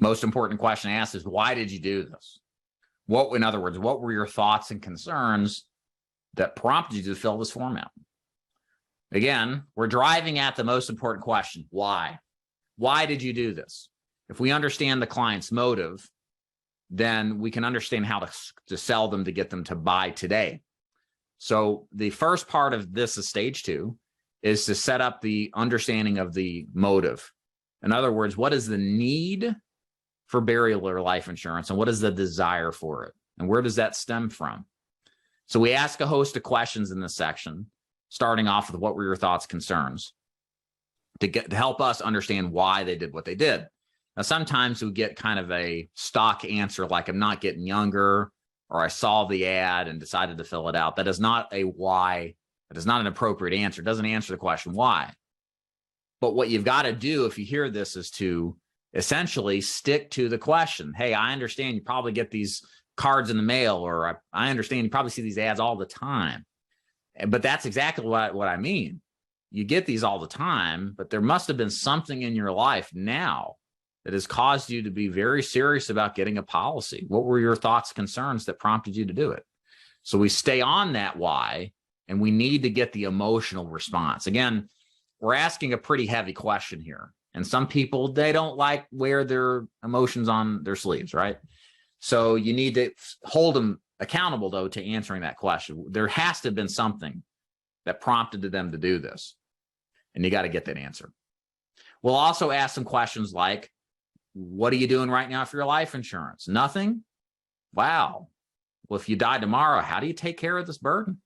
Most important question asked is, why did you do this? What, in other words, what were your thoughts and concerns that prompted you to fill this form out? Again, we're driving at the most important question. Why? Why did you do this? If we understand the client's motive, then we can understand how to sell them to get them to buy today. So the first part of this is stage 2, is to set up the understanding of the motive. In other words, what is the need for burial or life insurance, and what is the desire for it? And where does that stem from? So we ask a host of questions in this section, starting off with what were your thoughts, concerns, to help us understand why they did what they did. Now, sometimes we get kind of a stock answer like, I'm not getting younger, or I saw the ad and decided to fill it out. That is not a why. That is not an appropriate answer. It doesn't answer the question why. But what you've got to do if you hear this is to essentially stick to the question. Hey, I understand you probably get these cards in the mail, or I understand you probably see these ads all the time. But that's exactly what I mean. You get these all the time, but there must have been something in your life now that has caused you to be very serious about getting a policy. What were your thoughts, concerns that prompted you to do it? So we stay on that why, and we need to get the emotional response. Again, we're asking a pretty heavy question here. And some people, they don't like wear their emotions on their sleeves, right? So you need to hold them accountable, though, to answering that question. There has to have been something that prompted them to do this. And you got to get that answer. We'll also ask some questions like, what are you doing right now for your life insurance? Nothing? Wow. Well, if you die tomorrow, how do you take care of this burden?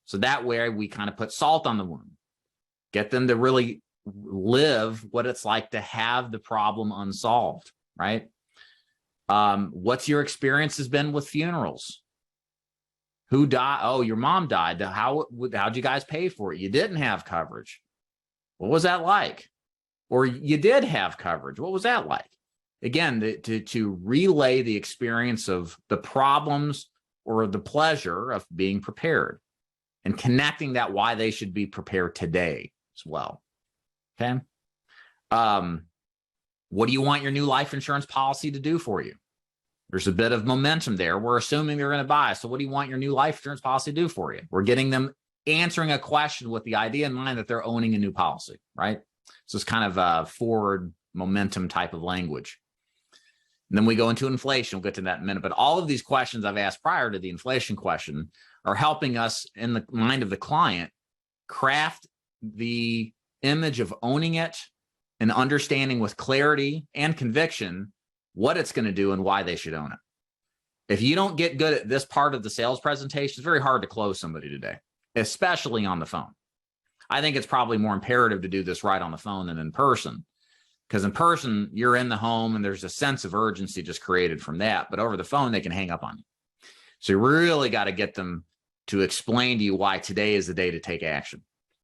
So that way we kind of put salt on the wound, get them to really live what it's like to have the problem unsolved, right? What's your experience has been with funerals? Who died? Oh, your mom died. How'd you guys pay for it? You didn't have coverage. What was that like? Or you did have coverage. What was that like? Again, to relay the experience of the problems or the pleasure of being prepared, and connecting that why they should be prepared today as well. Okay. What do you want your new life insurance policy to do for you? There's a bit of momentum there. We're assuming they're going to buy. So what do you want your new life insurance policy to do for you? We're getting them answering a question with the idea in mind that they're owning a new policy, right? So it's kind of a forward momentum type of language. And then we go into inflation. We'll get to that in a minute. But all of these questions I've asked prior to the inflation question are helping us in the mind of the client craft the image of owning it and understanding with clarity and conviction what it's going to do and why they should own it. If you don't get good at this part of the sales presentation, it's very hard to close somebody today, especially on the phone. I think it's probably more imperative to do this right on the phone than in person, because in person, you're in the home and there's a sense of urgency just created from that. But over the phone, they can hang up on you. So you really got to get them to explain to you why today is the day to take action.